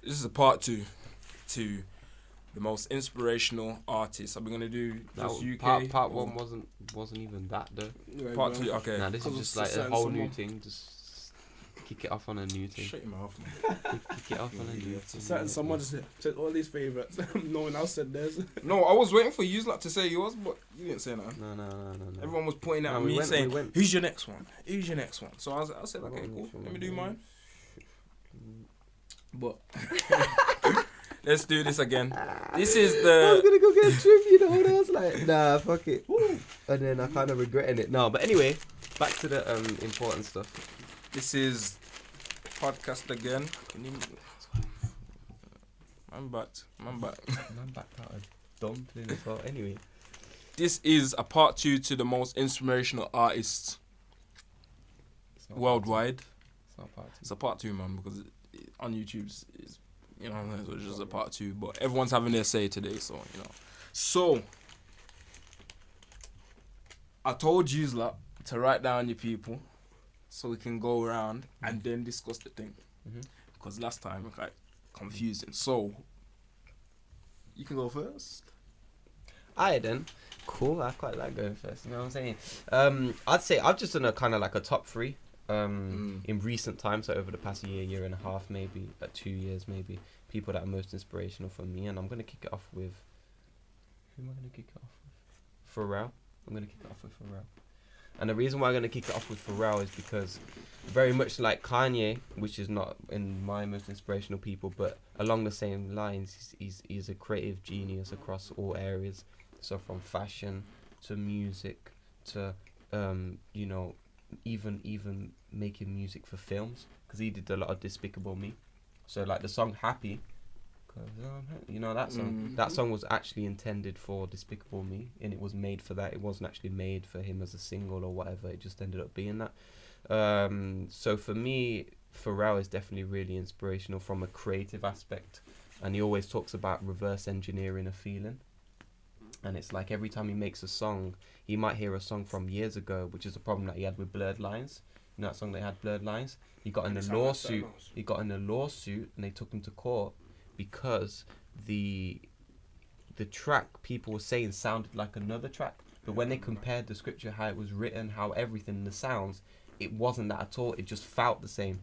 This is a part 2 to the most inspirational artists. Are we gonna do just UK? Part 1 wasn't even that though. Right, Part bro. 2. Okay. Nah, this is just like a whole new thing. Just kick it off on a new thing. Shut your mouth, man. Kick it off on a new thing. Certain someone just said all these favourites. No one else said theirs. No, I was waiting for you lot to say yours, but you didn't say nothing. No. Everyone was pointing at me saying, "Who's your next one? Who's your next one?" So I said, "Okay, cool. Let me do mine." But let's do this again. This is I was the. gonna go get a tribute, and I was like, nah, fuck it. And then I kind of regretting it. No, but anyway, back to the important stuff. This is podcast again. I'm back. Man backed out a dumpling as well. Anyway, This is a part 2 to the most inspirational artists worldwide. It's not part 2. It's a part 2, man, because on YouTube, it's you know, it's just a part 2. But everyone's having their say today, so you know. So I told you lot to write down your people, so we can go around and then discuss the thing. Because last time it got confusing. So you can go first. Alright then. Cool, I quite like going first, you know what I'm saying? I'd say I've just done a kind of like a top 3 in recent times, so over the past year and a half, maybe 2 years, maybe people that are most inspirational for me. And I'm going to kick it off with, who am I going to kick it off with? Pharrell. I'm going to kick it off with Pharrell. And the reason why I'm going to kick it off with Pharrell is because very much like Kanye, which is not in my most inspirational people, but along the same lines, he's a creative genius across all areas. So from fashion to music to, you know, even making music for films, because he did a lot of Despicable Me. So like the song Happy, 'cause you know that song. That song was actually intended for Despicable Me, and it was made for that. It wasn't actually made for him as a single or whatever. It just ended up being that. So for me, Pharrell is definitely really inspirational from a creative aspect, and he always talks about reverse engineering a feeling. And it's like every time he makes a song, he might hear a song from years ago, which is a problem that he had with Blurred Lines. You know that song that had Blurred Lines? He got in a lawsuit. He got in a lawsuit, and they took him to court because the track people were saying sounded like another track. But when they compared the scripture, how it was written, how everything, the sounds, it wasn't that at all. It just felt the same.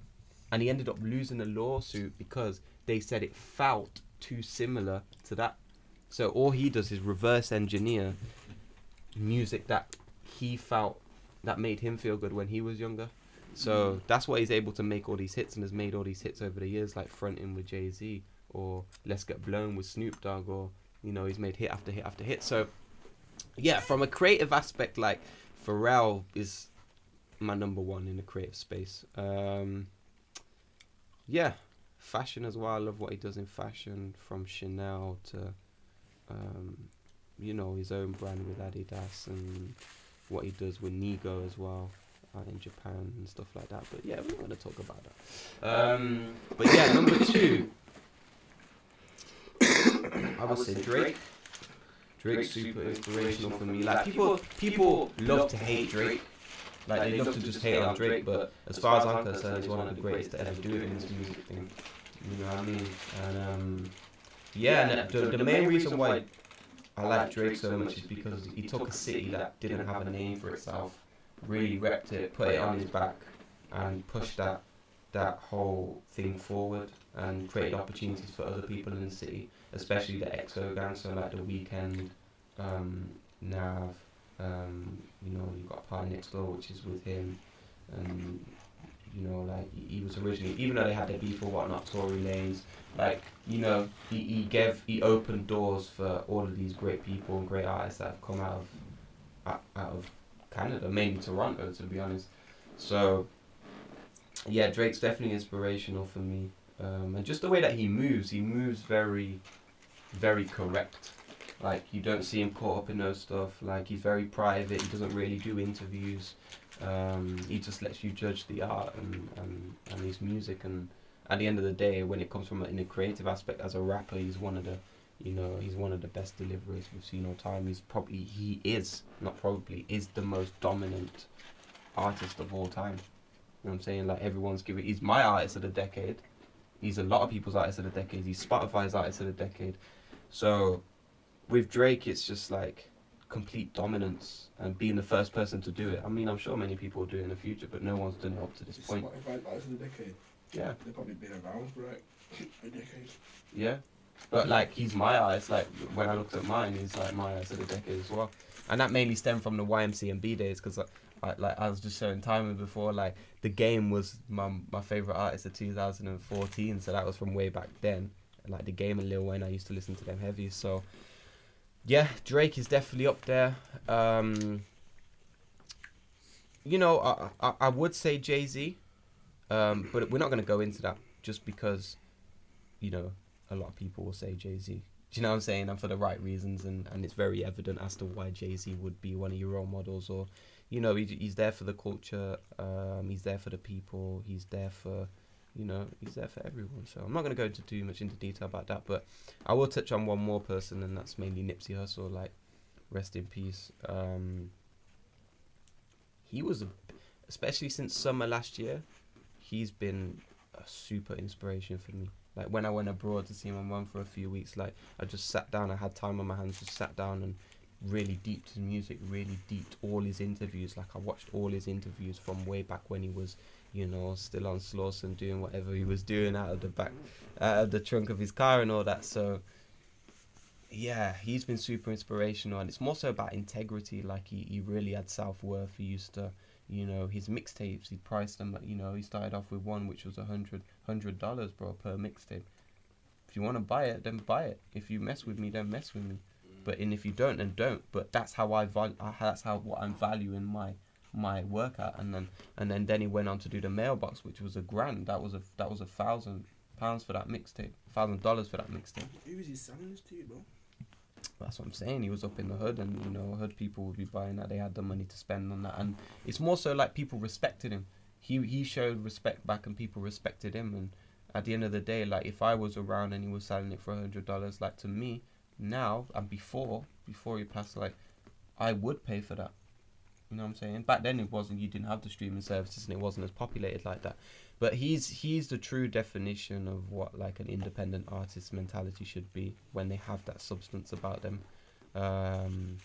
And he ended up losing the lawsuit because they said it felt too similar to that. So all he does is reverse engineer music that he felt that made him feel good when he was younger. So that's why he's able to make all these hits, and has made all these hits over the years, like Frontin' with Jay-Z, or Let's Get Blown with Snoop Dogg, or, you know, he's made hit after hit after hit. So yeah, from a creative aspect, like, Pharrell is my number 1 in the creative space. Yeah, fashion as well. I love what he does in fashion, from Chanel to you know, his own brand with Adidas, and what he does with Nigo as well in Japan and stuff like that. But yeah, we're not going to talk about that. But yeah, number 2, I would say Drake. Drake's super inspirational for me. Like, people love to hate Drake. Like, they love to just hate on Drake, but as far as I'm concerned, he's one of the greatest to ever do it in this music thing. You know what I mean? And yeah, and the main reason why I like Drake so much is because he took a city that didn't have a name for itself, really repped it, put it on his back, and pushed that whole thing forward, and created opportunities for other people in the city, especially the EXO gang, so like The Weeknd, Nav, you know, you got Party Next Door, which is with him, and you know, like, he was originally, even though they had their beef or whatnot, Tory Lanez, like, you know, he opened doors for all of these great people and great artists that have come out of Canada, mainly Toronto, to be honest. So yeah, Drake's definitely inspirational for me, and just the way that he moves very, very correct. Like, you don't see him caught up in those stuff. Like, he's very private. He doesn't really do interviews. He just lets you judge the art and his music. And at the end of the day, when it comes from in a creative aspect, as a rapper, he's one of the best deliverers we've seen all time. He is the most dominant artist of all time. You know what I'm saying? Like, he's my artist of the decade. He's a lot of people's artist of the decade. He's Spotify's artist of the decade. So with Drake, it's just like complete dominance and being the first person to do it. I mean, I'm sure many people will do it in the future, but no one's done it up to this point. Spotify artist of the decade. Yeah. They've probably been around for like a decade. Yeah. But like, he's my artist. Like, when I looked at mine, he's like my artist of the decade as well. And that mainly stemmed from the YMCMB days, because I was just showing Timon before, like, The Game was my favourite artist of 2014, so that was from way back then. And like, The Game and Lil Wayne, I used to listen to them heavy, so yeah, Drake is definitely up there. You know, I would say Jay-Z, but we're not going to go into that just because, you know, a lot of people will say Jay-Z. Do you know what I'm saying? And for the right reasons, and it's very evident as to why Jay-Z would be one of your role models, or, you know, he's there for the culture, he's there for the people, he's there for, you know, he's there for everyone. So I'm not going to go into too much into detail about that, but I will touch on one more person, and that's mainly Nipsey Hussle. Like, rest in peace. He was, especially since summer last year, he's been a super inspiration for me. Like, when I went abroad to see my mum for a few weeks, like, I just sat down, I had time on my hands, just sat down and really deeped his music, really deeped all his interviews. Like, I watched all his interviews from way back when he was, you know, still on Slauson doing whatever he was doing out of the trunk of his car and all that. So yeah, he's been super inspirational, and it's more so about integrity. Like, he really had self-worth. He used to, you know, his mixtapes, he priced them at, you know, he started off with one which was $100, bro, per mixtape. If you want to buy it, then buy it. If you mess with me, then mess with me. And if you don't, then don't. But that's how what I'm valuing my work at. And then he went on to do the Mailbox, which was $1,000. That was £1,000 for that mixtape, $1,000 for that mixtape. Who was he selling this to, bro? That's what I'm saying. He was up in the hood, and, you know, hood people would be buying that. They had the money to spend on that, and it's more so like people respected him. He showed respect back, and people respected him. And at the end of the day, like, if I was around and he was selling it for $100, like, to me now and before he passed, like, I would pay for that. You know what I'm saying? Back then it wasn't. You didn't have the streaming services, and it wasn't as populated like that. But he's the true definition of what, like, an independent artist mentality should be when they have that substance about them. And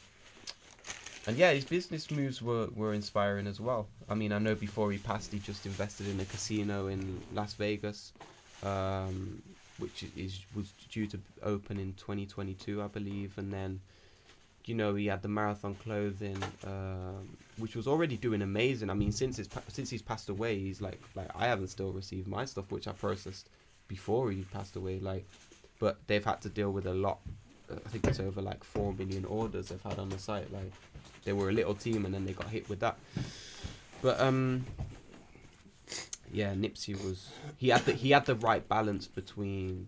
yeah, his business moves were inspiring as well. I mean, I know before he passed, he just invested in a casino in Las Vegas, which was due to open in 2022, I believe. And then, you know, he had the Marathon clothing, which was already doing amazing. I mean, since he's passed away, he's like I haven't still received my stuff, which I processed before he passed away. Like, but they've had to deal with a lot. I think it's over like 4 million orders they've had on the site. Like, they were a little team, and then they got hit with that. But yeah, Nipsey he had the right balance between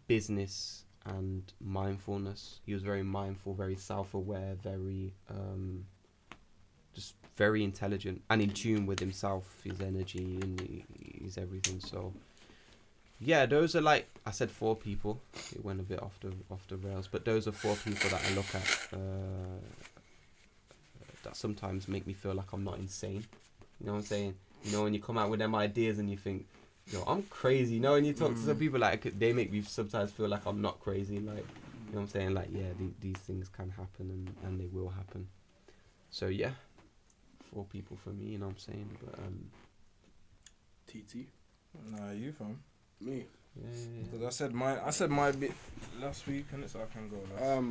business and mindfulness. He was very mindful, very self-aware, very just very intelligent and in tune with himself, his energy, and his everything. So yeah, those are, like I said, 4 people. It went a bit off the rails, but those are 4 people that I look at that sometimes make me feel like I'm not insane. You know what I'm saying? You know, when you come out with them ideas and you think, yo, I'm crazy. You know, when you talk to some people, like, they make me sometimes feel like I'm not crazy. Like, you know what I'm saying? Like, yeah, these things can happen, and they will happen. So yeah, 4 people for me. You know what I'm saying? But TT. Nah, you fam. Me. yeah. Because I said my bit last week, and so I can go last.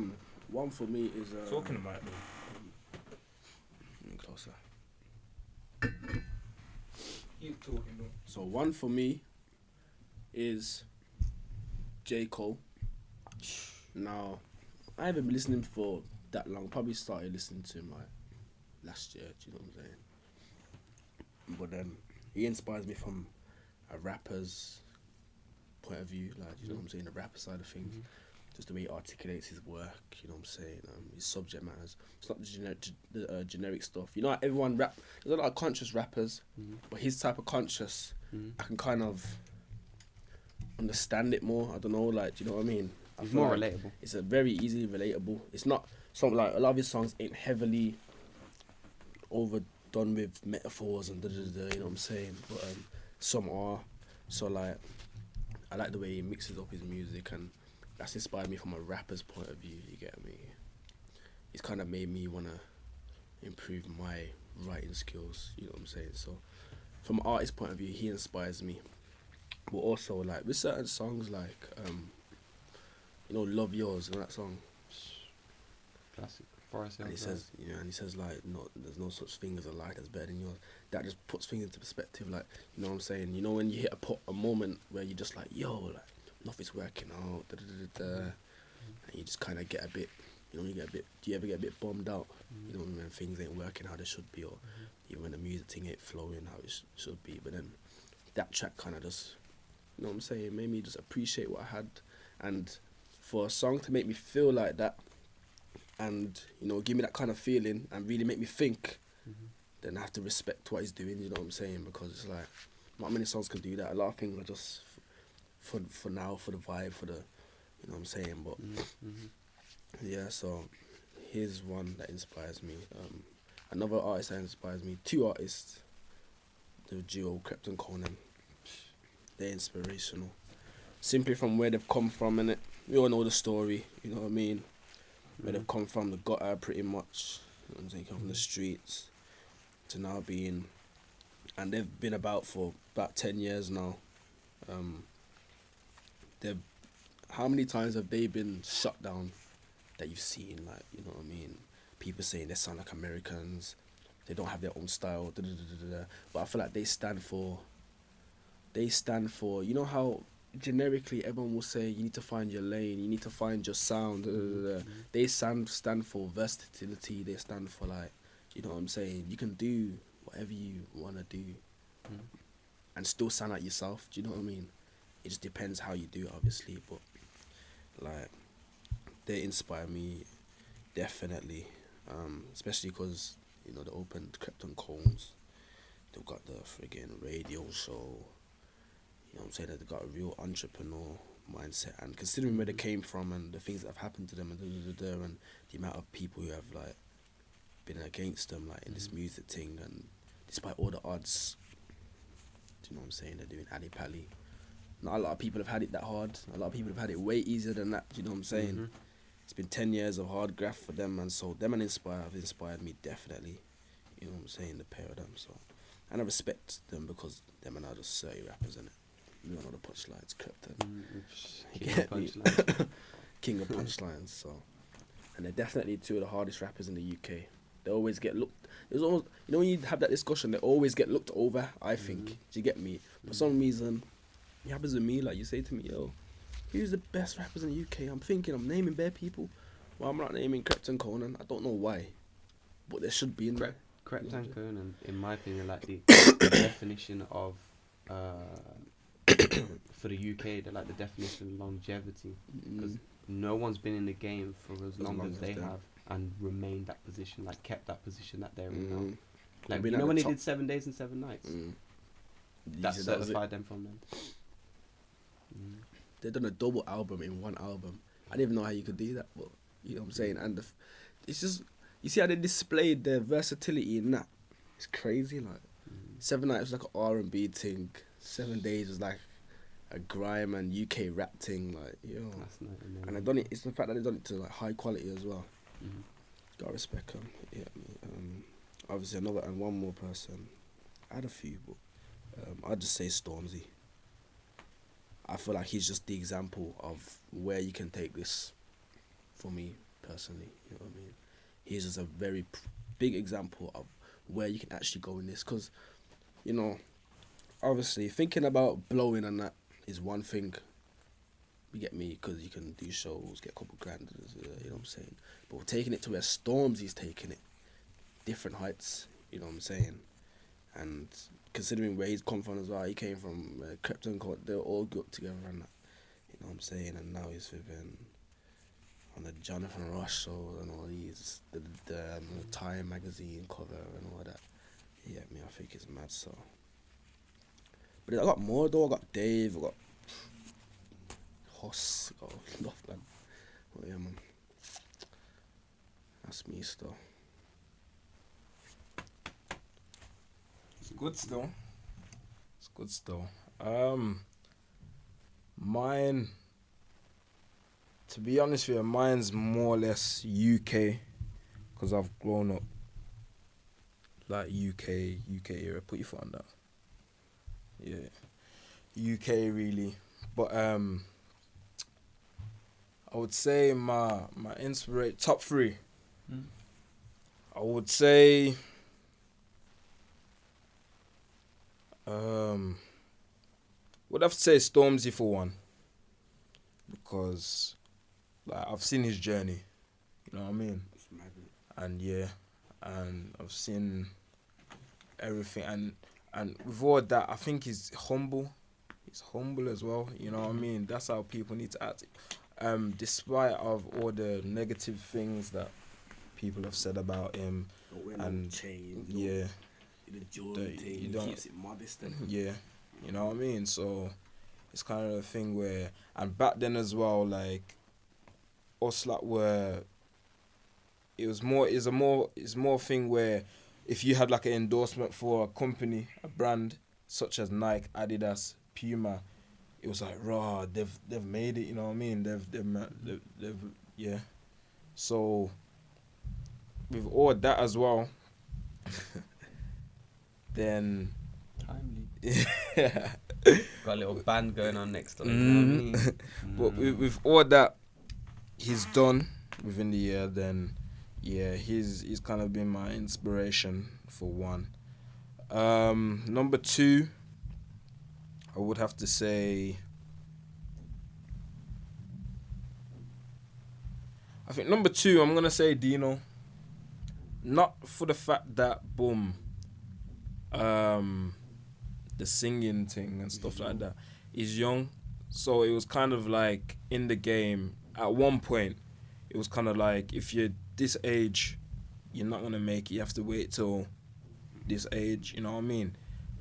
One for me is Talking about it. Closer. Keep talking though. So one for me is J. Cole. Now, I haven't been listening for that long. Probably started listening to him like last year. Do you know what I'm saying? But then he inspires me from a rapper's point of view. Like, you know what I'm saying? The rapper side of things. Just the way he articulates his work, you know what I'm saying? His subject matters. It's not the generic stuff. You know, like, everyone rap. There's a lot of conscious rappers, but his type of conscious, I can kind of understand it more. I don't know, like, do you know what I mean? It's more relatable. It's a very easily relatable. It's not something like, a lot of his songs ain't heavily overdone with metaphors and you know what I'm saying? But some are. So like, I like the way he mixes up his music, and that's inspired me from a rapper's point of view. You get me? It's kind of made me wanna improve my writing skills. You know what I'm saying? So, from an artist's point of view, he inspires me. But also, like with certain songs, like "Love Yours," that song. Classic. Forest Hill And he Drive. says, and he says like, no, there's no such thing as a life that's better than yours. That just puts things into perspective. Like, you know what I'm saying? You know when you hit a moment where you're just like, yo, like nothing's working out, and you just kind of get a bit, do you ever get a bit bummed out? You know, when things ain't working how they should be, or even when the music thing ain't flowing how it should be. But then that track kind of just, you know what I'm saying, made me just appreciate what I had. And for a song to make me feel like that, and give me that kind of feeling and really make me think, then I have to respect what he's doing. You know what I'm saying? Because it's like not many songs can do that. A lot of things are just for now, for the vibe, for the, you know what I'm saying. But yeah, so here's one that inspires me. Another artist that inspires me. Two artists, the duo Krypton Conan. They're inspirational, simply from where they've come from. And we all know the story. You know what I mean? Where they've come from, the gutter pretty much. You know what I'm saying? Come from the streets to now being, and they've been about for about 10 years now. How many times have they been shut down that you've seen? Like, you know what I mean? People saying they sound like Americans, they don't have their own style, but I feel like they stand for, you know how generically everyone will say you need to find your lane, you need to find your sound. They stand for versatility. They stand for, like, you know what I'm saying, you can do whatever you want to do and still sound like yourself. Do you know what I mean? It just depends how you do it, obviously, but like they inspire me definitely, especially because they opened Krypton Cones. They've got the friggin' radio show. You know what I'm saying? They've got a real entrepreneur mindset, and considering where they came from and the things that have happened to them, and the amount of people who have like been against them, like in this music thing, and despite all the odds, do you know what I'm saying? They're doing Ali Pali. Not a lot of people have had it that hard. A lot of people have had it way easier than that. Do you know what I'm saying? It's been 10 years of hard graft for them, and so them and have inspired me definitely. You know what I'm saying? The pair of them. So, and I respect them because them and I just say rappers, innit? We don't know the punchlines, Krypton. King of punchlines. So, and they're definitely two of the hardest rappers in the UK. They always get looked. There's almost, when you have that discussion, they always get looked over. I think. Do you get me? For some reason, it happens with me. Like you say to me, yo, who's the best rappers in the UK? I'm naming bare people. Well, I'm not naming Krypton Conan. I don't know why, but there should be in there. Krypton Conan, in my opinion, like the definition of for the UK, they're like the definition of longevity, because no one's been in the game for as long as they have and remained that position, like kept that position that they're in now. Like, when they did 7 Days and 7 Nights, that certified them from them. They've done a double album in one album. I didn't even know how you could do that, but you know what I'm saying. And it's just, you see how they displayed their versatility in that. It's crazy. Like 7 Nights was like an R&B thing. 7 Days was like a grime and UK rap thing. Like, yo. And they've done it. It's the fact that they've done it to like high quality as well. Gotta respect them. Yeah. Obviously one more person. I had a few, but I'd just say Stormzy. I feel like he's just the example of where you can take this, for me personally. You know what I mean? He's just a very big example of where you can actually go in this. Because, obviously, thinking about blowing and that is one thing. You get me? Because you can do shows, get a couple grand, you know what I'm saying? But we're taking it to where Stormzy's taking it. Different heights, you know what I'm saying? And considering where he's come from as well, he came from Krypton Court, they were all good together and that, you know what I'm saying? And now he's living on the Jonathan Ross show and all these, the Time magazine cover and all that. Yeah, I think it's mad, so. But I got more though. I got Dave, I got Hoss, I got enough, man. But yeah, man. That's me still. It's good still. Mine, to be honest with you, mine's more or less UK, because I've grown up like UK era. Put your foot on that. Yeah, UK really. But I would say my inspiration top 3. I would say would have to say Stormzy for one, because like I've seen his journey, you know what I mean, and and I've seen everything, and with all that, I think he's humble as well, you know what I mean. That's how people need to act, despite of all the negative things that people have said about him, and yeah, he keeps it modest. Yeah, you know what I mean. So it's kind of a thing where, and back then as well, like us, like were, it's more thing where if you had like an endorsement for a company, a brand such as Nike, Adidas, Puma, it was like raw. They've made it. You know what I mean. They've yeah. So with all that as well, then Timely. yeah. Got a little band going on next to it. You know what I mean? But with all that he's done within the year, then yeah, he's kind of been my inspiration for one. Number 2, I would have to say, I think number 2, I'm gonna say Dino. Not for the fact that boom, the singing thing and stuff like that. He's young, so it was kind of like in the game. At one point, it was kind of like if you're this age, you're not gonna make it. You have to wait till this age. You know what I mean?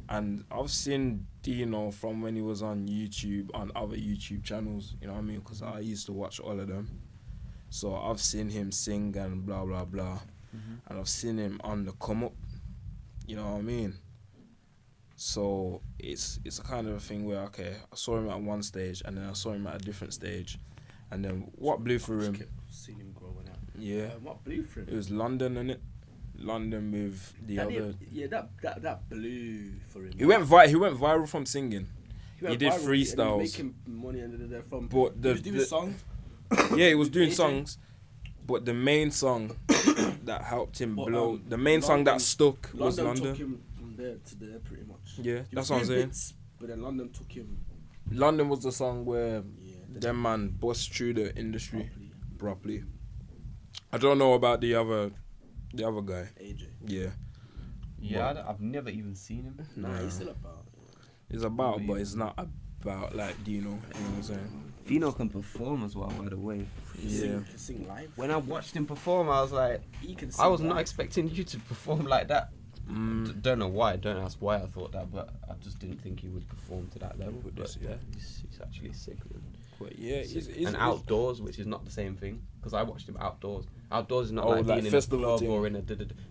And I've seen Dino from when he was on YouTube, on other YouTube channels. You know what I mean? Because I used to watch all of them. So I've seen him sing and blah blah blah, and I've seen him on the come up. You know what I mean? So it's a kind of a thing where, okay, I saw him at one stage and then I saw him at a different stage, and then what blew for him? Seen him growing up. Yeah. What blew for him? It was London, innit? London with the other. That blew for him. He went viral from singing. He did viral, freestyles. And he was making money under there from. But He was doing songs. Yeah, he was doing AJ. songs, but the main song that helped him But, blow, the main song that stuck was London London. took him from there to there pretty much. Yeah, He that's was what I'm doing saying. bits, but then London took him. London was the song where Yeah. them man bust through the industry Properly. properly. I don't know about the other guy. AJ. Yeah, Yeah, I've never even seen him. Nah, he's still about. it's about, but it's not about like Dino. You know what I'm saying? Dino can perform as well, by the way. Yeah. He can sing live. When I watched him perform, I was like, He can sing I was live. not expecting you to perform like that. Don't know why. Don't ask why I thought that, but I just didn't think he would perform to that level. But But this, yeah, yeah. he's actually sick, man. But yeah, And outdoors, which is not the same thing, because I watched him outdoors. Outdoors is not Oh, like like being in a festival club thing. or in a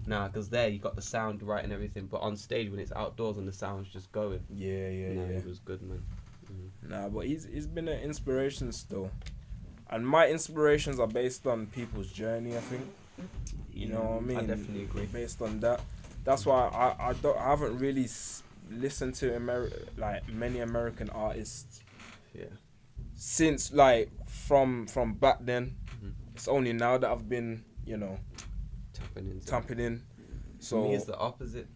nah, because there you got the sound right and everything. But on stage, when it's outdoors and the sound's just going, yeah. it was good, man. Nah, but he's been an inspiration still, and my inspirations are based on people's journey. I think, you know what I mean. I definitely agree. Based on that, that's why I haven't really listened to many American artists Yeah. since like from back then. Mhm. It's only now that I've been Tapping in. For So me, it's the opposite.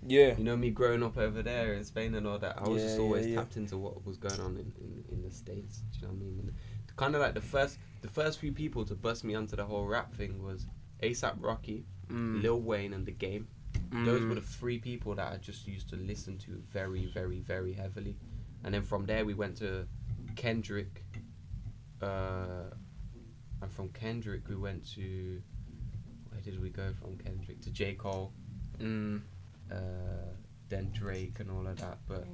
yeah, You know, me growing up over there in Spain and all that, I was Yeah, just always yeah. tapped into what was going on in the States. Do you know what I mean? And kind of like the first few people to bust me onto the whole rap thing was A$AP Rocky, Lil Wayne, and The Game. Those were the 3 people that I just used to listen to very, very, very heavily. And then from there we went to Kendrick. And from Kendrick we went to, where did we go from Kendrick? To J. Cole. Then Drake and all of that. But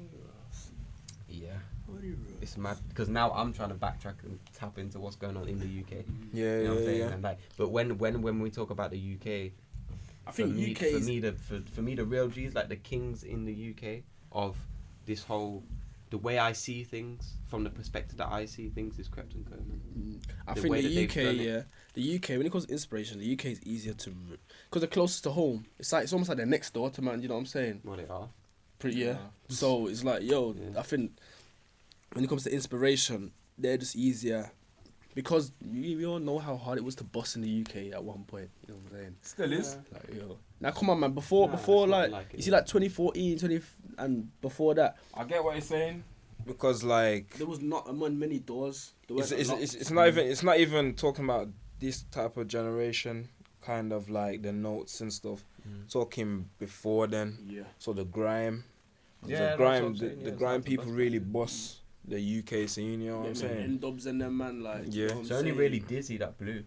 yeah, it's mad because now I'm trying to backtrack and tap into what's going on in the UK. yeah, You know what I'm saying? yeah. And like, but when we talk about the UK, I think UK for is. me the real G's, like the kings in the UK of this whole, the way I see things, from the perspective that I see things, is Krept and Co, man. I The think way the that they've UK, done it. yeah, the UK when it comes to inspiration, the UK is easier to, because they're closest to home. It's almost like they're next door to man. You know what I'm saying? Well, they are. Pretty yeah. Yeah. So it's like yo, Yeah. I think when it comes to inspiration, they're just easier. Because we all know how hard it was to bust in the UK at one point. You know what I'm saying? Still is. Like yo, now come on man. Before Nah, like, it's not like it you see is. like 2014, 20 and before that, I get what you're saying because like there was not many doors. There it's, weren't a lot. it's not even talking about this type of generation, kind of like the notes and stuff. Talking before then, Yeah. so the grime, Yeah, the that's grime, what I'm saying, the yeah, it's grime like the people best really part. boss the UK scene. You know what I'm saying? N-dubs and them man like. Yeah. You know what It's I'm only saying? really Dizzy that blew.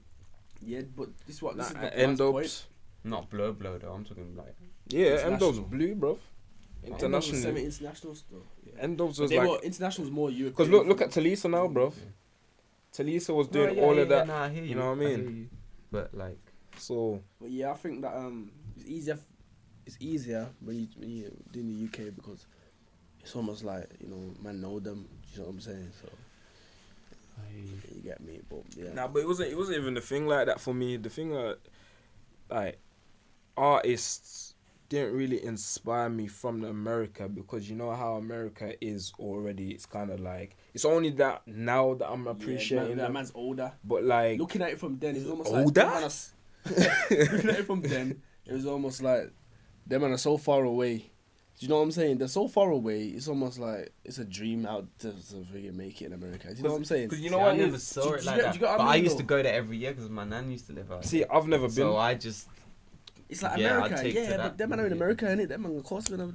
Yeah, but this is what this is the End plus point. ups. Not blow though. I'm talking like. Yeah, end ups International. blue, bro. N-dubs was Internationally, semi-international still. Yeah. end ups But was they like were international was more European. because look at Talisa now, bro. Talisa was doing all of that. Nah, I hear you know what I mean? hear you. But like, So But yeah, I think that it's easier. It's easier when you do in the UK because it's almost like man know them. You know what I'm saying? So you get me. But yeah, nah, but it wasn't even the thing like that for me. The thing like artists didn't really inspire me from America because you know how America is already. It's kind of like it's only that now that I'm appreciating that them. man's older. But like Looking at it from then, it's almost older? like looking at it from then, it was almost like them man are so far away. Do you know what I'm saying? They're so far away. It's almost like it's a dream out to freaking make it in America. Do you know what I'm saying? because you you know know, what I it never is? saw Do it you like get- that. do you get what I But I mean, used to though? go there every year because my nan used to live out. See, I've never been. So I just It's like Yeah, I'd America, take to yeah, that. but them man are in America, innit? Them man, of course, but then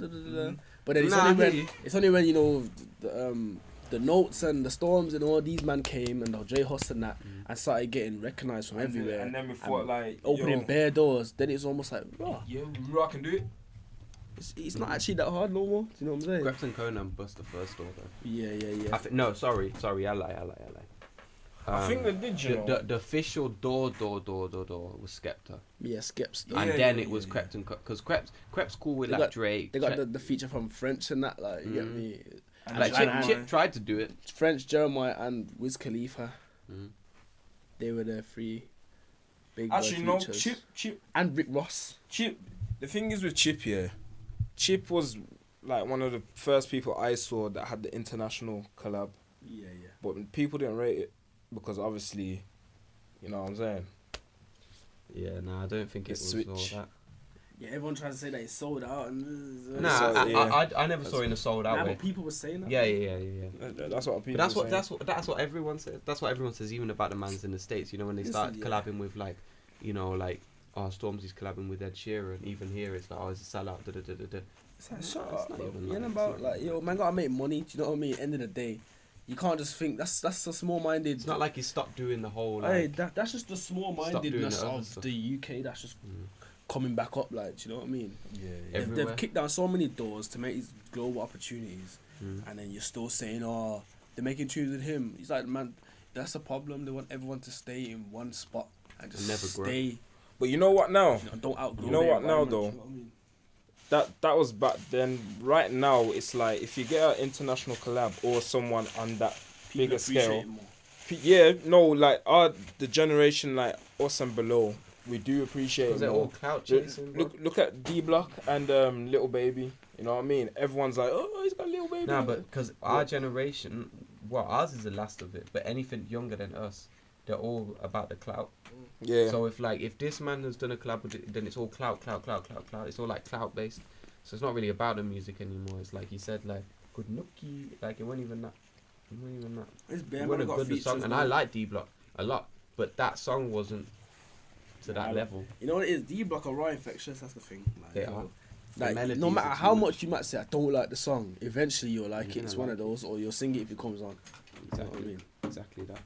it's Nah, I only hear when you. the notes and the storms and all these man came and the J Hus and that and started getting recognised from everywhere, And then we thought like opening yo, bare doors. Then it's almost like, bro, yeah, I can do it. it's not actually that hard no more. Do you know what I'm saying? Krept and Conan bust the first door though. Yeah. No, sorry, I lie. I think they did, you know. The official door was Skepta, Yeah, Skeps. Yeah, and then yeah, it was yeah. Krept and because Krept's cool with They like got- Drake. They got Che- the feature from French and that, like, you get me? And like and- Chip tried to do it. French, Jeremiah, and Wiz Khalifa. Mhm. They were the three big boy Actually, no, features. Chip. And Rick Ross. Chip, the thing is with Chip, yeah, Chip was like one of the first people I saw that had the international collab, Yeah. but people didn't rate it because obviously, you know what I'm saying. Yeah, no, I don't think it The was switch. all that. Yeah, everyone tries to say that it's sold out. And, Nah, So, yeah. I never saw it in a sold out Nah, way. but people were saying that. Yeah. That's what people. But that's were what saying. that's what everyone says. That's what everyone says, even about the mans in the States. You know, when they start Listen, yeah. collabing with like, like, Stormzy's collabing with Ed Sheeran. Even here, it's like, it's a sellout. It's like, shut It's up. not Bro. even You like- know it's about, not like, yo, man, gotta make money. Do you know what I mean? End of the day, you can't just think that's a small-minded. It's not like he stopped doing the whole Hey, like. that's just the Stop doing small-mindedness the other of stuff. the UK. That's just coming back up. Like, do you know what I mean? Yeah, Everywhere. They've kicked down so many doors to make these global opportunities, Mm. and then you're still saying, "Oh, they're making tunes with him." He's like, man, that's a problem. They want everyone to stay in one spot and just And never grow. stay. But you know what now? Don't outgrow. You know their what now, environment, though? you know what I mean? That was back then. Right now, it's like if you get an international collab or someone on that People bigger appreciate scale. it more. Yeah, no, like the generation like us and below, we do appreciate Because it they're more. all clout chasing. bro. Look at D Block and Little Baby. You know what I mean? Everyone's like, oh, he's got Little Baby. Nah, but because our generation, well, ours is the last of it. But anything younger than us, they're all about the clout. yeah, So if this man has done a collab with it, then it's all clout. It's all like clout based. So it's not really about the music anymore. It's like he said, like good nookie. Like it wasn't even that. It's It bare, man. wasn't Got good the features, song, and man. I like D Block a lot, but that song wasn't to that Nah, level. You know what it is? D Block are raw infectious. That's the thing. Like, They yo, are. Like, The melodies no matter are how too much you might say I don't like the song, eventually you'll like You're it. It's gonna one like of those, or you'll sing it if it comes on. You know what I Exactly. mean? Exactly that.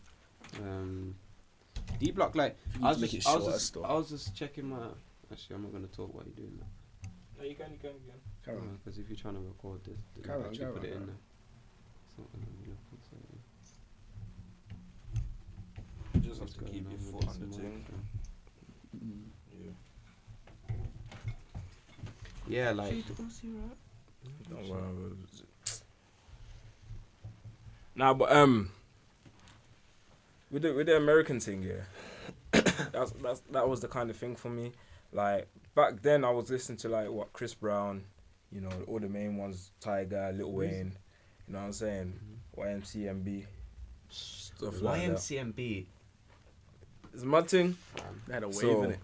D Block, like You need to make it shorter still. I was just checking my. Actually, I'm not gonna talk while you're doing that. No, you can. Carry on. Because if you're trying to record this, then Carry you on, actually carry put on, it in carry there. It's not gonna be looking so. You just have What's to keep going your on foot with on the this thing. microphone? Yeah. Yeah, like Don't worry. Nah, but with the American thing, yeah, that was the kind of thing for me. Like back then, I was listening to like what Chris Brown, you know, all the main ones, Tyga, Lil Wayne, you know what I'm saying, YMCMB, stuff like that. YMCMB. It's my thing. They had a wave So, in it.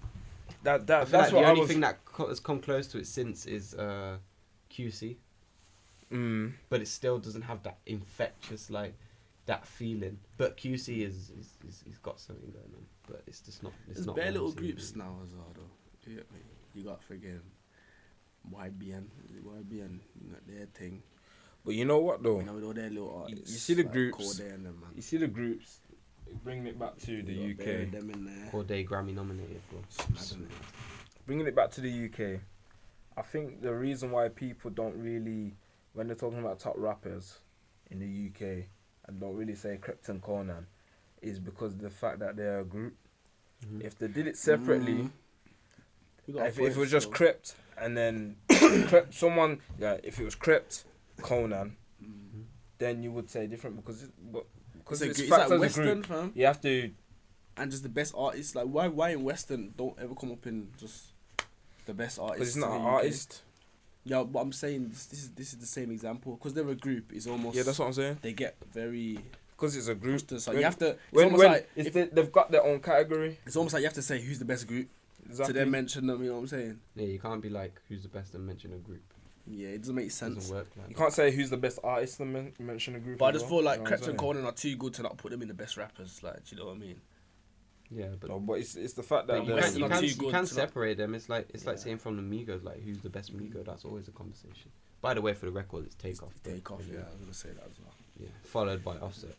That's I feel what like the I only was. thing that has come close to it since is QC, but it still doesn't have that infectious like that feeling. But QC is he's got something going on, but it's just not. It's There's not bare little YMCMB. groups now as well, though. You get me? You got friggin' YBN, you got their thing. But you know what though? You know, with all their little artists. You see the like groups. Corday and them, man. You see the groups. Bringing it back to the You got bare of UK. them in there. 4-day Grammy nominated, bro. It's mad, innit? Bringing it back to the UK. I think the reason why people don't really, when they're talking about top rappers in the UK, and don't really say Krypton Conan, is because of the fact that they're a group. If they did it separately, You got a if it was point, just so- Krypt and then Krypt, someone, yeah, if it was Krypt, Conan, then you would say different because it's it's facts like as a group. Western, fam. You have to. And just the best artists. Like, why in Western don't ever come up in just the best artists? Because it's not in an the UK? artist. Yeah, but I'm saying this is the same example. Because they're a group. It's almost... Yeah, that's what I'm saying. They get very... Because it's a group. So When- you have to... It's When almost like... they've got their own category. It's almost like you have to say who's the best group Exactly. to then mention them, you know what I'm saying? Yeah, you can't be like who's the best and mention a group. Yeah, it doesn't make It sense. doesn't work like You that. can't say who's the best artist and mention a group. But I as just well, feel like you know what I'm Krypton saying? Conan are too good to not put them in the best rappers. Like, do you know what I mean? Yeah, but No, but it's the fact but that you Western can not too good to separate them. It's like Yeah. saying from the Migos, like who's the best Migo. That's always a conversation. By the way, for the record, it's Takeoff. Take off, yeah, I was gonna say that as well. Yeah, followed by Offset.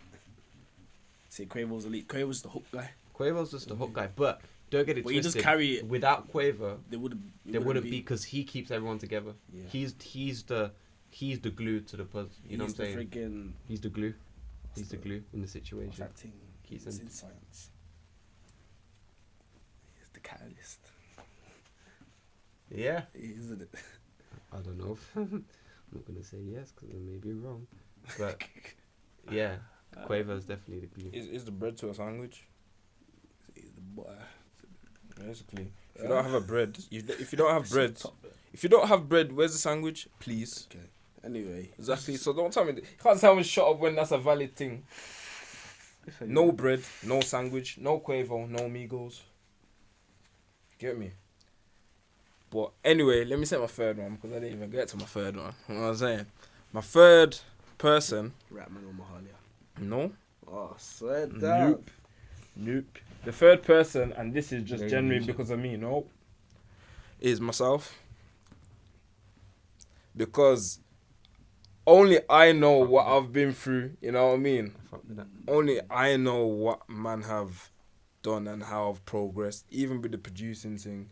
See, Quavo's elite. Quavo's the hook guy. Quavo's just the hook guy, but don't get it But he twisted. just carry it. Without Quavo, There wouldn't be because he keeps everyone together. Yeah. He's the glue to the puzzle. You know what I'm saying? Friggin', He's the glue. what's He's the glue in the what's situation. that thing? Keeps It's him- in science. He's the catalyst. Yeah. Isn't it? I don't know. I'm not gonna say yes because I may be wrong, but yeah, Quavo's definitely the glue. is the bread to a sandwich. He's the boy. Basically, if you don't have a bread, if you don't have bread, if you don't have bread, where's the sandwich? Please. Okay. Anyway. Exactly. So don't tell me. You can't tell me shut up when that's a valid thing. No bread, no sandwich, no Quavo, no Migos. Get me? But anyway, let me say my third one because I didn't even get to my third one. You know what I'm saying? My third person, Ratman or Mahalia. no. Oh, swear Nope. Nope. The third person, and this is just Very genuine niche. because of me, no, is myself. Because only I know what I've been through, you know what I mean? I fuck with that. Only I know what man have done and how I've progressed, even with the producing thing,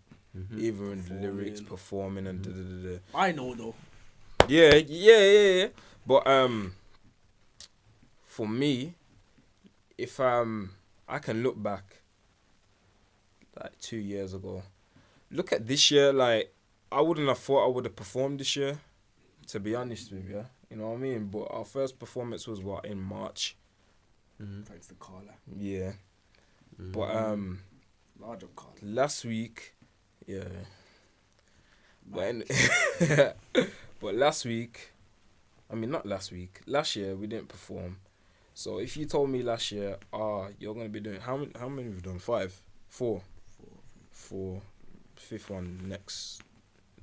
even with the lyrics, performing and da-da-da-da. I know though. Yeah. But for me, if I can look back like 2 years ago, look at this year, like I wouldn't have thought I would have performed this year, to be honest with you. You know what I mean? But our first performance was in March. Thanks to Carla. Yeah. But Large of Carla. last week, yeah. But last week, I mean not last week. Last year we didn't perform. So if you told me last year, you're gonna be doing how many have you done? 5, 4, 5th one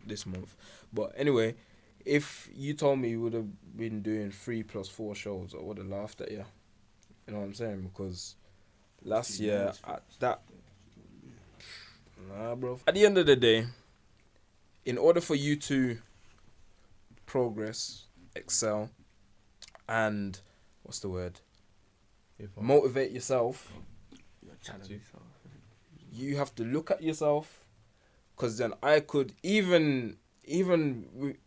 this month. But anyway, if you told me you would have been doing 3 + 4 shows, I would have laughed at you. You know what I'm saying? Because last year nah, bro. At the end of the day, in order for you to progress, excel, and what's the word? Motivate yourself. You're challenging yourself. You have to look at yourself, because then I could even with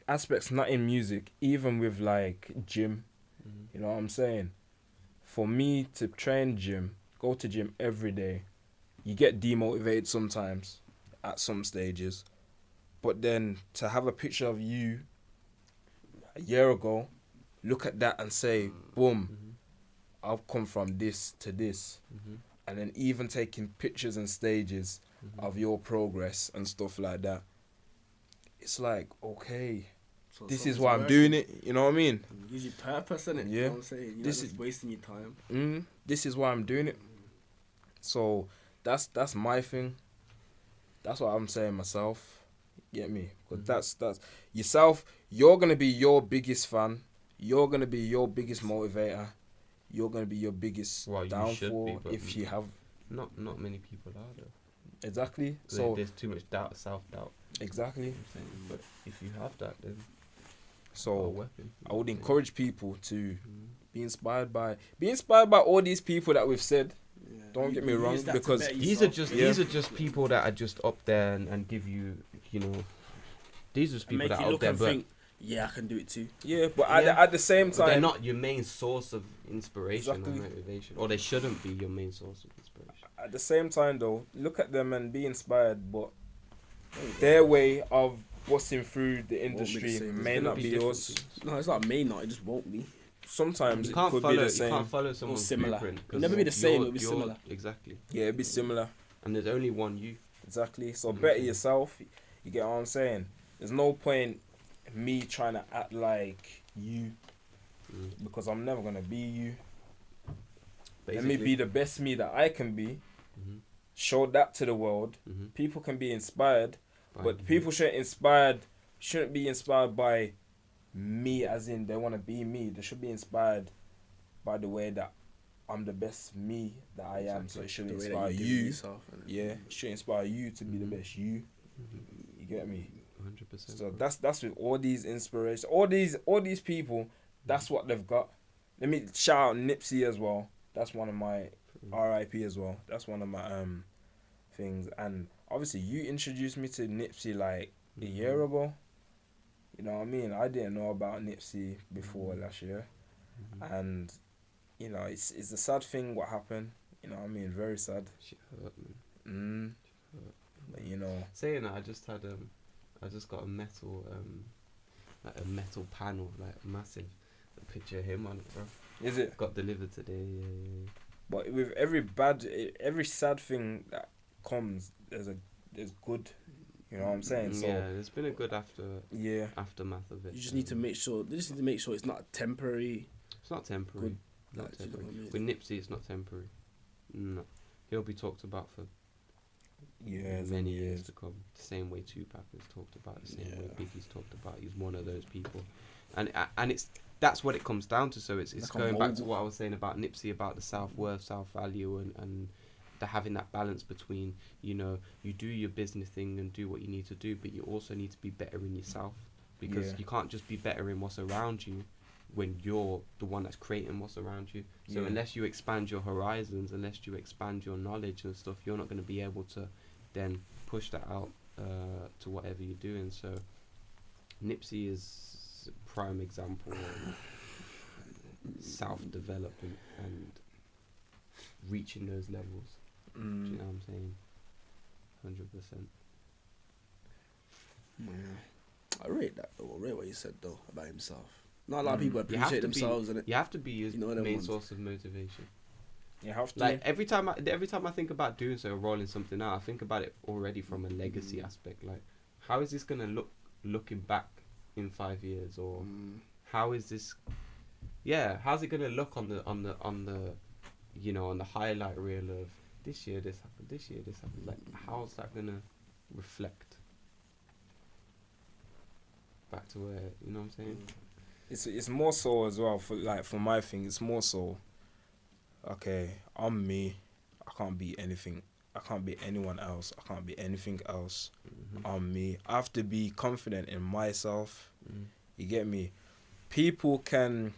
aspects not in music, even with like gym. You know what I'm saying? For me to train gym, go to gym every day, you get demotivated sometimes at some stages. But then to have a picture of you a year ago, look at that and say, boom, I've come from this to this, and then even taking pictures and stages of your progress and stuff like that. It's like, okay, So this is something's why I'm working. doing it. You know what I mean? Gives you purpose, innit? You Yeah. know what I'm saying? You're This not just wasting your time. This is why I'm doing it. So that's my thing. That's what I'm saying myself. Get me? Because that's yourself. You're gonna be your biggest fan. You're gonna be your biggest motivator. You're gonna be your biggest Well, you should downfall be, but if you have not many people are though. exactly. So there's too much doubt, self-doubt. Exactly. You know what I'm saying? But if you have that, then So got a weapon. I would encourage people to be inspired by all these people that we've said. Yeah. Don't get me wrong, use that to because better These are yourself. just people that are just up there and give you, you know, these are just And people make that you are up look there, and but think, yeah, I can do it too. Yeah, but Yeah. at the same but they're time, not your main source of inspiration Exactly. or motivation, or they shouldn't be your main source of inspiration. at the same time though, look at them and be inspired, but their way of busting through the industry same. may There's not gonna be be yours. No, it's not may not. It just won't be. Sometimes You it can't could follow. be the You same. can't follow someone's similar. blueprint. It'll never be the same, you're- it'll be you're- similar. Exactly. Yeah, it'd be similar. And there's only one you. Exactly. So Mhm. better yourself. You get what I'm saying? There's no point me trying to act like you because I'm never gonna be you. Let me be the best me that I can be. Mhm. Show that to the world. Mhm. People can be inspired, By but you. people shouldn't be inspired by me as in they want to be me. They should be inspired by the way that I'm the best me that I am. So it should The way that inspire you do you. yourself, innit? Yeah, it should inspire you to be the best you. You get me? 100%. So that's with all these inspirations, all these people. That's what they've got. Let me shout out Nipsey as well. That's one of my R.I.P. as well. That's one of my things. And obviously, you introduced me to Nipsey like a year ago. You know what I mean? I didn't know about Nipsey before last year, and you know it's a sad thing what happened. You know what I mean? Very sad. Shit hurt, man. But, you know. Saying that, I just got a metal, like a metal panel, like massive, a picture of him on it, bro. Is it? Got delivered today. Yeah. But with every sad thing that comes, there's good. You know what I'm saying? So Yeah, there's been a good yeah, aftermath of it. You just need to make sure. They just need to make sure it's not temporary. It's not temporary. Good, Not like, do you know temporary. what I mean? With Nipsey, it's not temporary. No, he'll be talked about for years many and years years. to come. The same way Tupac is talked about, the same way Yeah. Biggie's talked about. He's one of those people, and that's what it comes down to. So it's Like a going back to mogul. what I was saying about Nipsey, about the self-worth, self-value, and the having that balance between, you know, you do your business thing and do what you need to do, but you also need to be better in yourself, because Yeah. you can't just be better in what's around you when you're the one that's creating what's around you. So Yeah. unless you expand your horizons, unless you expand your knowledge and stuff, you're not going to be able to then push that out to whatever you're doing. So Nipsey is a prime example of self-development and reaching those levels. Do you know what I'm saying? 100%. I rate that though. I rate what you said though about himself. Not a lot of people You have appreciate to themselves, innit? You have to be your You know them main ones. source of motivation. You have to. Like every time I think about doing so, rolling something out, I think about it already from a legacy aspect. Like, how is this gonna looking back in 5 years, or how is this? Yeah, how's it gonna look on the you know, on the highlight reel of this year this happened, this year this happened. Like, how's that gonna reflect back to where, you know what I'm saying? It's more so as well for my thing. It's more so. Okay, I'm me. I can't be anything. I can't be anyone else. I can't be anything else. I'm me. I have to be confident in myself. You get me? People can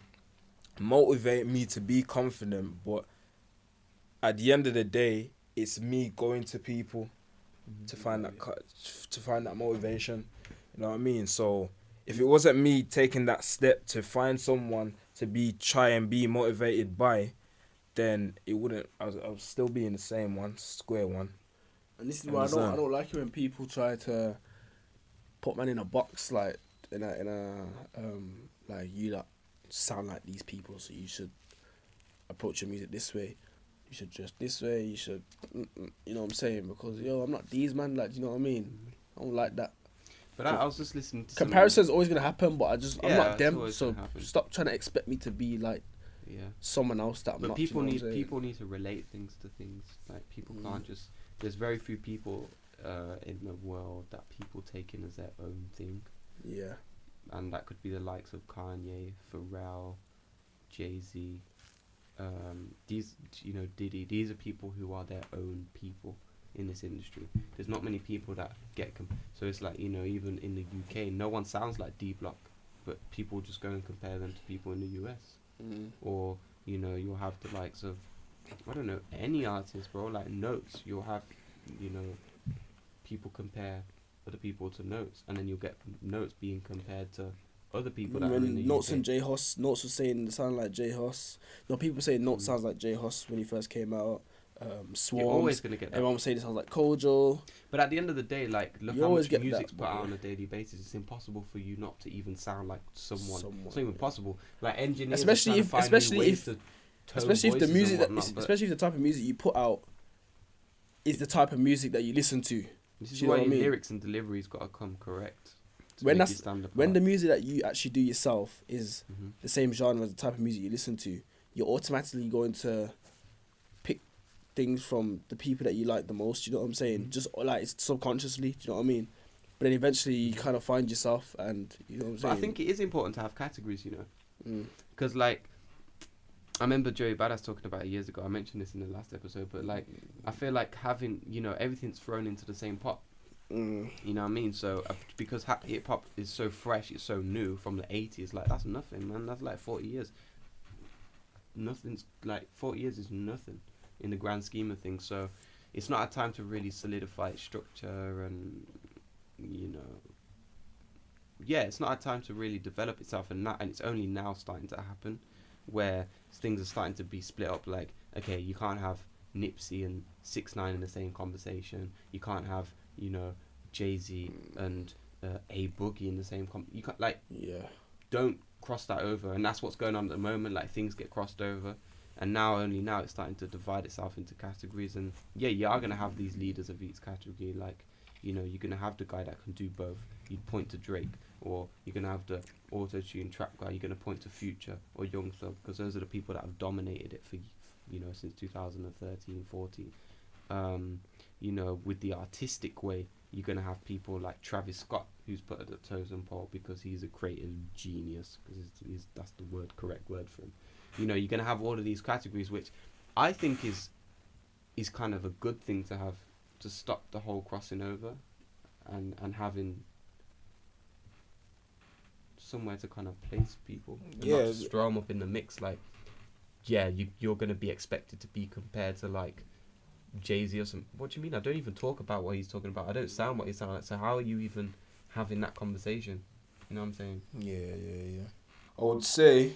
motivate me to be confident, but at the end of the day, it's me going to people to find that motivation. You know what I mean? So if it wasn't me taking that step to find someone to try and be motivated by, then it wouldn't. I would still be in the same one, square one. And this is why I don't like it when people try to put man in a box, like in a like you that sound like these people, so you should approach your music this way. You should dress this way. You should, you know what I'm saying? Because I'm not these man. Like, you know what I mean? I don't like that. But I was just listening to Comparison's always gonna happen, but I'm not them. So happen. stop trying to expect me to be like someone else that I'm not. But people you know people need to relate things to things. Like people can't just. There's very few people in the world that people take in as their own thing. Yeah. And that could be the likes of Kanye, Pharrell, Jay-Z, these, Diddy. These are people who are their own people in this industry. There's not many people that get so it's like, even in the UK, no one sounds like D-Block, but people just go and compare them to people in the US. Or, you'll have the likes of, I don't know, any artist, bro, like Notes. You'll have, people compare other people to Notes, and then you'll get Notes being compared to other people that are in the Notes UK. and J Huss, Notes was saying it sounded like J Huss. People say Notes sounds like J Huss when he first came out. Swarms. You're always gonna get that. Everyone was saying it sounds like Kojo. But at the end of the day, like, look how much music's put out on a daily basis. It's impossible for you not to even sound like someone. It's not even possible. Like engineers, especially if the music especially if the type of music you put out is the type of music that you listen to. This is why your lyrics and delivery's got to come correct. When the music that you actually do yourself is the same genre as the type of music you listen to, you're automatically going to pick things from the people that you like the most. You know what I'm saying? Just like it's subconsciously. Do you know what I mean? But then eventually you kind of find yourself, and you know what I'm saying. But I think it is important to have categories, because like. I remember Joey Badass talking about it years ago. I mentioned this in the last episode, but like, I feel like having, everything's thrown into the same pot. You know what I mean? So because hip hop is so fresh, it's so new from the 80s. Like that's nothing, man. That's like 40 years. Nothing's like 40 years is nothing in the grand scheme of things. So it's not a time to really solidify its structure and it's not a time to really develop itself, and it's only now starting to happen, where things are starting to be split up. Like, okay, you can't have Nipsey and 6ix9ine in the same conversation. You can't have, Jay-Z and A Boogie in the same you can't, like, don't cross that over. And that's what's going on at the moment. Like, things get crossed over, and only now it's starting to divide itself into categories. And you are going to have these leaders of each category. Like, you're going to have the guy that can do both. You'd point to Drake, or you're going to have the auto-tune trap guy. You're going to point to Future or Young Thug, because those are the people that have dominated it for, since 2013, 14. With the artistic way, you're going to have people like Travis Scott, who's put at the totem pole because he's a creative genius, because that's the correct word for him. You're going to have all of these categories, which I think is kind of a good thing to have, to stop the whole crossing over and having somewhere to kind of place people, and not just throw them up in the mix. Like, you're going to be expected to be compared to like Jay-Z or some. What do you mean? I don't even talk about what he's talking about. I don't sound what he sounds like. So how are you even having that conversation? You know what I'm saying? Yeah. I would say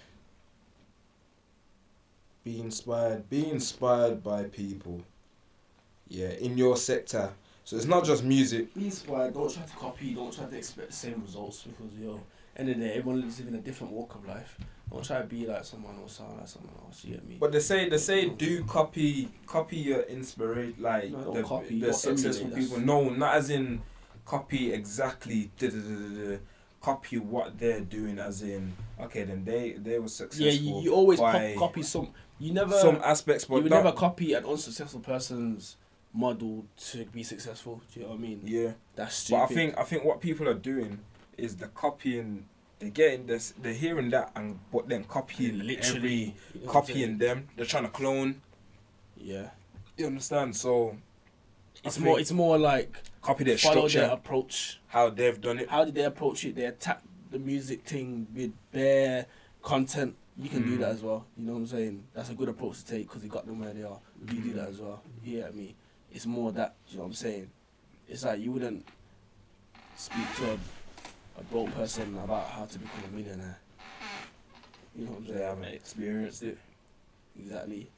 be inspired by people. Yeah, in your sector. So it's not just music. Be inspired. Don't try to copy. Don't try to expect the same results, because end of the day, everyone lives in a different walk of life. Don't try to be like someone or sound like someone else. You get me? But they say do copy your inspiration, like the successful people. No, not as in copy exactly. Copy what they're doing, as in then they were successful. Yeah, you always copy some. You never some aspects, but you would never copy an unsuccessful person's model to be successful. Do you know what I mean? Yeah, that's stupid. But I think what people are doing is they're copying. They're getting this. They're hearing that, but then copying literally copying them. They're trying to clone. Yeah, you understand? So it's more like copy their follow structure, their approach, how they've done it. How did they approach it? They attack the music thing with bare content. You can do that as well. You know what I'm saying? That's a good approach to take, because you got them where they are. You do that as well. You get me? It's more that, you know what I'm saying? It's like you wouldn't speak to a broke person about how to become a millionaire. You know what I'm saying? I haven't experienced it. Exactly.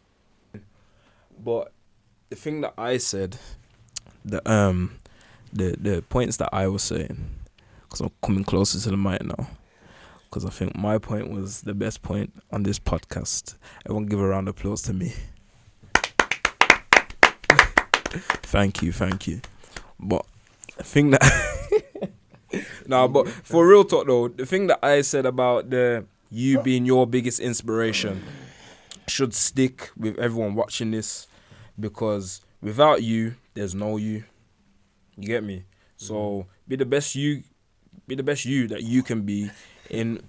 But the thing that I said, the points that I was saying, because I'm coming closer to the mic now, because I think my point was the best point on this podcast. Everyone give a round of applause to me. Thank you. But I think that no, but for real talk though, the thing that I said about you being your biggest inspiration should stick with everyone watching this, because without you, there's no you. You get me? So be the best you that you can be in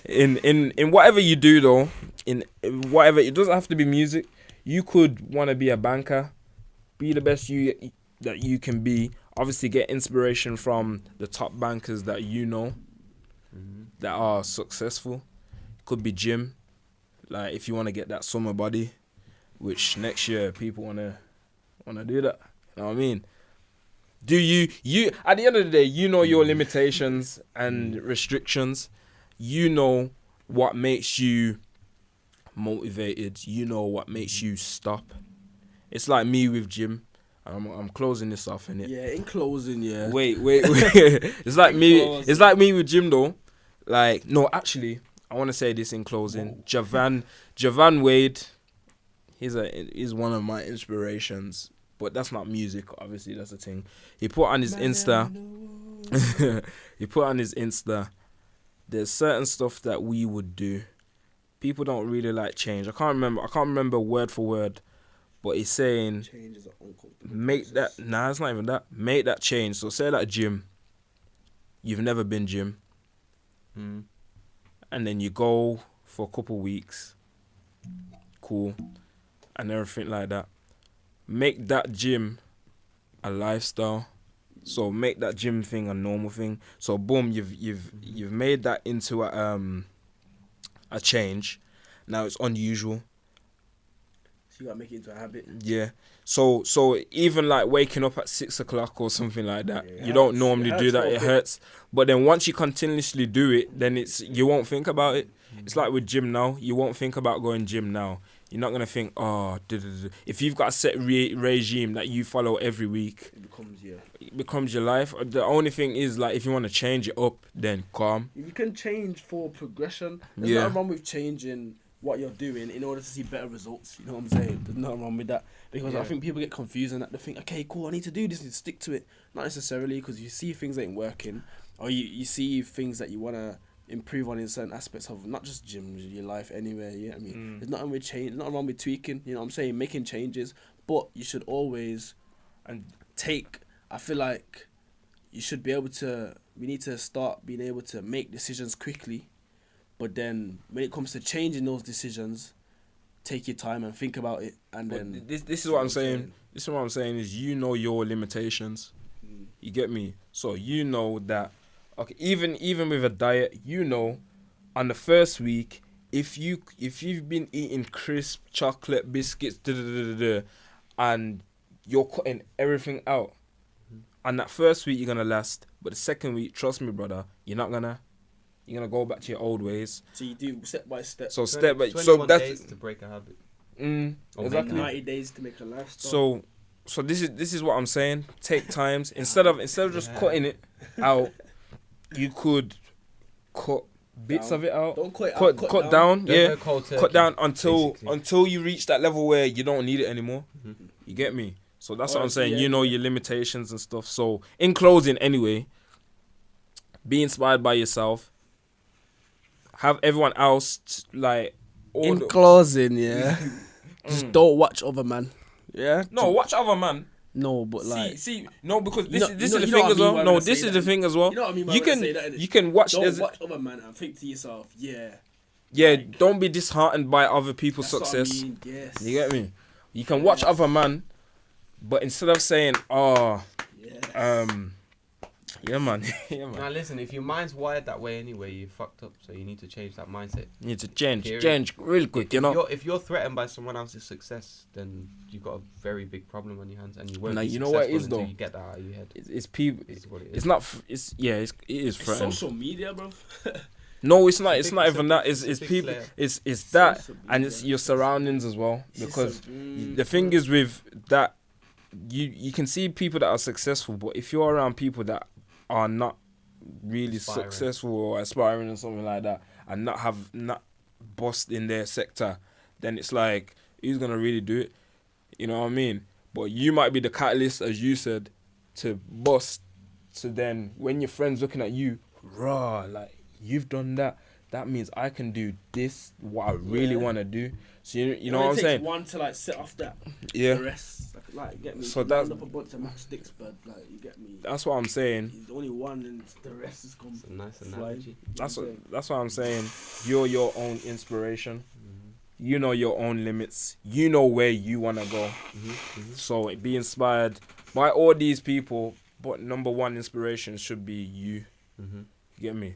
in whatever you do though. In whatever, it doesn't have to be music. You could want to be a banker. Be the best you that you can be. Obviously, get inspiration from the top bankers that you know that are successful. Could be gym. Like if you want to get that summer body, which next year people wanna do that. You know what I mean? Do you at the end of the day, you know your limitations and restrictions. You know what makes you motivated. You know what makes you stop. It's like me with gym. I'm closing this off, innit? Yeah, in closing, yeah. Wait. It's like me. It's like me with gym though. Like no, actually, I want to say this in closing. Javan Wade. He's one of my inspirations. But that's not music, obviously, that's the thing. He put on his Insta. There's certain stuff that we would do. People don't really like change. I can't remember word for word, but he's saying Change is an uncomfortable make process. that. Nah, it's not even that. Make that change. So say like gym. You've never been gym, and then you go for a couple weeks. Cool, and everything like that. Make that gym a lifestyle. So make that gym thing a normal thing. So boom, you've made that into a change. Now it's unusual. So you gotta make it into a habit. Yeah. So even like waking up at 6 o'clock or something like that, Yeah, you don't hurts. normally It do hurts that. a It little hurts. But then once you continuously do it, then you won't think about it. It's like with gym now. You won't think about going gym now. You're not gonna think, if you've got a set regime that you follow every week, it becomes your life. The only thing is like if you want to change it up, then calm. You can change for progression. There's Yeah. nothing wrong with changing what you're doing in order to see better results. You know what I'm saying? There's nothing wrong with that, because I think people get confused and that they think, okay, cool, I need to do this and stick to it. Not necessarily, because you see things that ain't working, or you see things that you want to improve on in certain aspects of not just gym, your life anywhere. You know what I mean? There's nothing with change, nothing wrong with tweaking. You know what I'm saying? Making changes, but you should always I feel like you should be able to. We need to start being able to make decisions quickly, but then when it comes to changing those decisions, take your time and think about it. And But then this is what I'm saying. This is what I'm saying is you know your limitations. You get me? So you know that. Okay, even with a diet, you know, on the first week, if you've been eating crisp chocolate biscuits, and you're cutting everything out, on that first week you're gonna last, but the second week, trust me, brother, you're gonna go back to your old ways. so you do step by step. So step by so that's days to break a habit. Or exactly. 90 days to make a lifestyle. So this is what I'm saying. Take times instead of just cutting it out. You could cut bits Down. of it out. Don't cut it cut, out, cut down. Don't Yeah, go cold turkey, cut down until basically. you reach that level where you don't need it anymore. You get me? So that's what I'm saying. Yeah, You know yeah. your limitations and stuff. So in closing, anyway, be inspired by yourself. Have everyone else In closing, yeah, just don't watch other man. Yeah. No, watch other man. No, but like. See, no, because You know- this you is the know thing what I as mean well. when No, I this say is that. the thing as well. You know what I mean by You when I can say that, innit? you can watch. Don't watch other man and think to yourself, yeah. Yeah, don't be disheartened by other people's That's success. What I mean. Yes. You get me? You can watch other man, but instead of saying, Yeah. yeah man, yeah man, Now listen, if your mind's wired that way anyway, you fucked up. So you need to change that mindset. you need to change Period. real quick, you know. If you're threatened by someone else's success, then you've got a very big problem on your hands, and you won't Now, be you know what it successful is, until though? you get that out of your head. It's people. This is what it is. It's not. It is It's threatened. social media, bro. No, it's not. It's It's a not big- even it's a that. big- It's it's a big people. player. It's that, Social and it's media. your surroundings as well. Because Mm. the thing is with that, you can see people that are successful, but if you're around people that are not really Aspiring. successful or aspiring or something like that, and not bust in their sector, then it's like, who's gonna really do it? You know what I mean? But you might be the catalyst, as you said, to bust. So then, when your friends looking at you, raw, like you've done that. That means I can do this. What I really want to do. So you know what I'm saying? One to like set off that. Yeah. The rest, like get me. So So that's- that's up a bunch of matchsticks, but like you get me. That's what I'm saying. He's only one, and the rest is come. It's a nice flying. analogy. That's what I'm saying. You're your own inspiration. You know your own limits. You know where you wanna go. So be inspired by all these people. But number one inspiration should be you. You get me?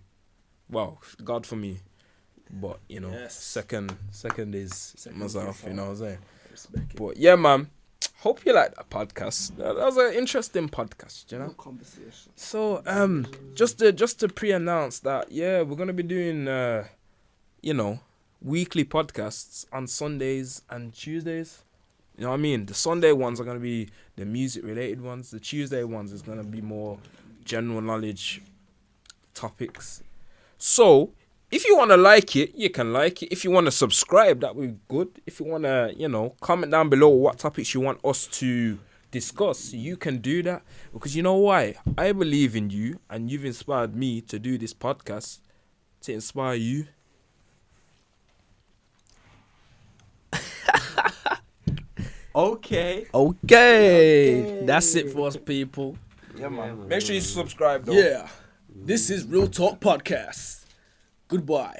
Well, God for me. But you know, Yes. second is Second myself. is You know what I'm saying? Respect it. But yeah, man. Hope you like that podcast. That was an interesting podcast. You know. No conversation. So just to pre-announce that, yeah, we're gonna be doing weekly podcasts on Sundays and Tuesdays. You know what I mean? The Sunday ones are gonna be the music related ones. The Tuesday ones is gonna be more general knowledge topics. So if you wanna like it, you can like it. If you wanna subscribe, that would be good. If you wanna, comment down below what topics you want us to discuss, you can do that. Because you know why? I believe in you, and you've inspired me to do this podcast to inspire you. Okay. Okay. That's it for us, people. Yeah, man. Make sure you subscribe, though. Yeah. This is Real Talk Podcast. Goodbye.